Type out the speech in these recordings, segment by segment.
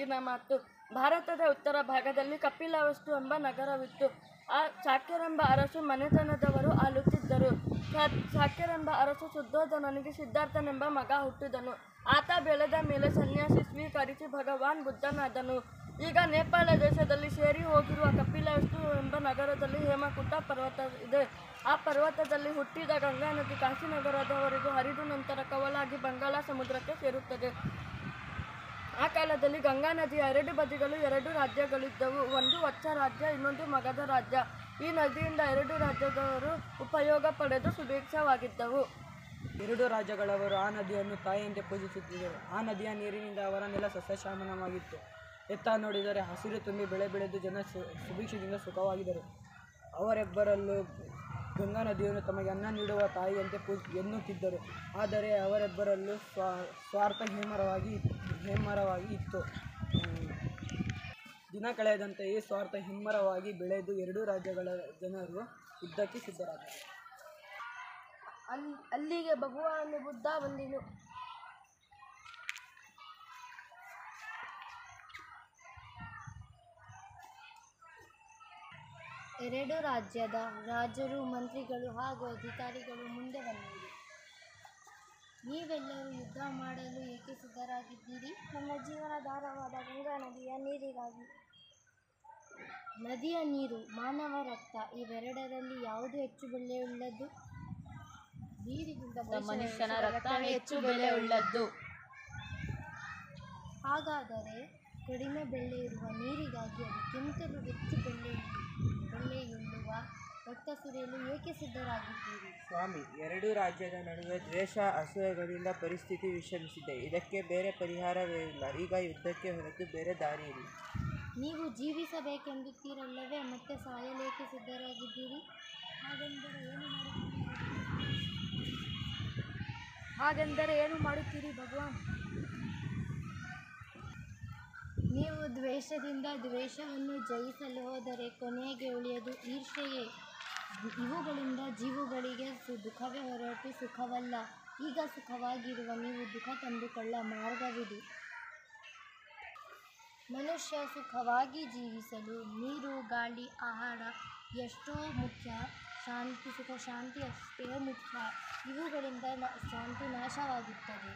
ಹಿಂದಿನ ಮಾತು. ಭಾರತದ ಉತ್ತರ ಭಾಗದಲ್ಲಿ ಕಪಿಲವಸ್ತು ಎಂಬ ನಗರವಿತ್ತು. ಆ ಶಾಕ್ಯರೆಂಬ ಅರಸು ಮನೆತನದವರು ಆಳುತ್ತಿದ್ದರು. ಶಾಕ್ಯರೆಂಬ ಅರಸು ಶುದ್ಧೋಧನನಿಗೆ ಸಿದ್ಧಾರ್ಥನೆಂಬ ಮಗ ಹುಟ್ಟಿದನು. ಆತ ಬೆಳೆದ ಮೇಲೆ ಸನ್ಯಾಸಿ ಸ್ವೀಕರಿಸಿ ಭಗವಾನ್ ಬುದ್ಧನಾದನು. ಈಗ ನೇಪಾಳ ದೇಶದಲ್ಲಿ ಸೇರಿ ಹೋಗಿರುವ ಕಪಿಲವಸ್ತು ಎಂಬ ನಗರದಲ್ಲಿ ಹೇಮಕೂಟ ಪರ್ವತ ಇದೆ. ಆ ಪರ್ವತದಲ್ಲಿ ಹುಟ್ಟಿದ ಗಂಗಾ ನದಿ ಕಾಶಿನಗರದವರೆಗೂ ಹರಿದು ನಂತರ ಕವಲಾಗಿ ಬಂಗಾಳ ಸಮುದ್ರಕ್ಕೆ ಸೇರುತ್ತದೆ. ಆ ಕಾಲದಲ್ಲಿ ಗಂಗಾ ನದಿಯ ಎರಡು ಬದಿಗಳು ಎರಡು ರಾಜ್ಯಗಳಿದ್ದವು. ಒಂದು ವತ್ಸ ರಾಜ್ಯ, ಇನ್ನೊಂದು ಮಗಧ ರಾಜ್ಯ. ಈ ನದಿಯಿಂದ ಎರಡು ರಾಜ್ಯದವರು ಉಪಯೋಗ ಪಡೆದು ಸುಭಿಕ್ಷವಾಗಿದ್ದವು. ಎರಡು ರಾಜ್ಯಗಳವರು ಆ ನದಿಯನ್ನು ತಾಯಿಯಂತೆ ಪೂಜಿಸುತ್ತಿದ್ದರು. ಆ ನದಿಯ ನೀರಿನಿಂದ ಅವರ ನೆಲ ಸಸ್ಯಶ್ಯಾಮಲವಾಗಿತ್ತು. ಎತ್ತ ನೋಡಿದರೆ ಹಸಿರು ತುಂಬಿ ಬೆಳೆ ಬೆಳೆದು ಜನ ಸುಭಿಕ್ಷದಿಂದ ಸುಖವಾಗಿದ್ದರು. ಅವರೆಬ್ಬರಲ್ಲೂ ಗಂಗಾ ನದಿಯನ್ನು ತಮಗೆ ಅನ್ನ ನೀಡುವ ತಾಯಿಯಂತೆ ಎನ್ನುತ್ತಿದ್ದರು. ಆದರೆ ಅವರೆಬ್ಬರಲ್ಲೂ ಸ್ವಾರ್ಥ ಹೆಮ್ಮರವಾಗಿ ಇತ್ತು. ದಿನ ಕಳೆದಂತೆ ಈ ಸ್ವಾರ್ಥ ಹೆಮ್ಮರವಾಗಿ ಬೆಳೆದು ಎರಡೂ ರಾಜ್ಯಗಳ ಜನರು ಯುದ್ಧಕ್ಕೆ ಸಿದ್ಧರಾದರು. ಅಲ್ಲಿಗೆ ಭಗವಾನ್ ಬುದ್ಧ ಬಂದನು. ಎರಡು ರಾಜ್ಯದ ರಾಜರು, ಮಂತ್ರಿಗಳು ಹಾಗೂ ಅಧಿಕಾರಿಗಳು ಮುಂದೆ ಬಂದರು. ನೀವೆಲ್ಲರೂ ಯುದ್ಧ ಮಾಡಲು ಏಕೆ ಸಿದ್ಧರಾಗಿದ್ದೀರಿ? ನಮ್ಮ ಜೀವನಾಧಾರವಾದ ಗಂಗಾ ನದಿಯ ನೀರಿಗಾಗಿ. ನದಿಯ ನೀರು, ಮಾನವ ರಕ್ತ ಇವೆರಡರಲ್ಲಿ ಯಾವುದು ಹೆಚ್ಚು ಬೆಲೆಯುಳ್ಳದ್ದು? ನೀರಿಗಿಂತ ಮನುಷ್ಯನ ರಕ್ತ ಹೆಚ್ಚು ಬೆಲೆಯುಳ್ಳದ್ದು. ಹಾಗಾದರೆ ಕಡಿಮೆ ಬೆಲೆಯಿರುವ ನೀರಿಗಾಗಿ ಅದಕ್ಕಿಂತಲೂ ಹೆಚ್ಚು ಬೆಲೆಯುಳ್ಳುವ ರಕ್ತ ಸುರಿಯಲು ಏಕೆ ಸಿದ್ಧರಾಗಿದ್ದೀರಿ? ಸ್ವಾಮಿ, ಎರಡೂ ರಾಜ್ಯದ ನಡುವೆ ದ್ವೇಷ, ಅಸೂಯೆಗಳಿಂದ ಪರಿಸ್ಥಿತಿ ವಿಷಮಿಸಿದೆ. ಇದಕ್ಕೆ ಬೇರೆ ಪರಿಹಾರವೇ ಇಲ್ಲ. ಈಗ ಯುದ್ಧಕ್ಕೆ ಹೊರತು ಬೇರೆ ದಾರಿಯಿಲ್ಲ. ನೀವು ಜೀವಿಸಬೇಕೆಂದುತ್ತೀರಲ್ಲವೇ, ಮತ್ತೆ ಸಾಯಲೇಕೆ ಸಿದ್ಧರಾಗಿದ್ದೀರಿ? ಹಾಗೆಂದರೆ ಏನು ಮಾಡುತ್ತೀರಿ ಭಗವಾನ್? ನೀವು ದ್ವೇಷದಿಂದ ದ್ವೇಷವನ್ನು ಜಯಿಸಲು ಹೋದರೆ ಕೊನೆಗೆ ಉಳಿಯದು ಈರ್ಷೆಯೇ. ಇವುಗಳಿಂದ ಜೀವುಗಳಿಗೆ ದುಃಖವೇ ಹೊರತು ಸುಖವಲ್ಲ. ಈಗ ಸುಖವಾಗಿರುವ ನೀವು ದುಃಖ ತಂದುಕೊಳ್ಳ ಮಾರ್ಗವಿದು. ಮನುಷ್ಯ ಸುಖವಾಗಿ ಜೀವಿಸಲು ನೀರು, ಗಾಳಿ, ಆಹಾರ ಎಷ್ಟೋ ಮುಖ್ಯ. ಶಾಂತಿ ಅಷ್ಟೇ ಮುಖ್ಯ. ಇವುಗಳಿಂದ ಶಾಂತಿ ನಾಶವಾಗುತ್ತದೆ.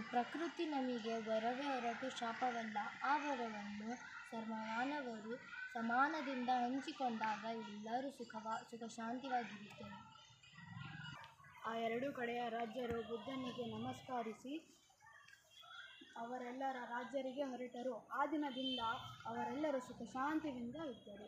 ಪ್ರಕೃತಿ ನಮಗೆ ವರವೇ ಹೊರತು ಶಾಪವಲ್ಲ. ಆ ವರವನ್ನು ಸರ್ವಮಾನವರು ಸಮಾನದಿಂದ ಹಂಚಿಕೊಂಡಾಗ ಎಲ್ಲರೂ ಸುಖ ಶಾಂತಿವಾಗಿರುತ್ತೇವೆ. ಆ ಎರಡೂ ಕಡೆಯ ರಾಜ್ಯರು ಬುದ್ಧನಿಗೆ ನಮಸ್ಕರಿಸಿ ಅವರೆಲ್ಲರ ರಾಜ್ಯರಿಗೆ ಹೊರಟರು. ಆ ದಿನದಿಂದ ಅವರೆಲ್ಲರೂ ಸುಖ ಶಾಂತಿಯಿಂದ ಇದ್ದರು.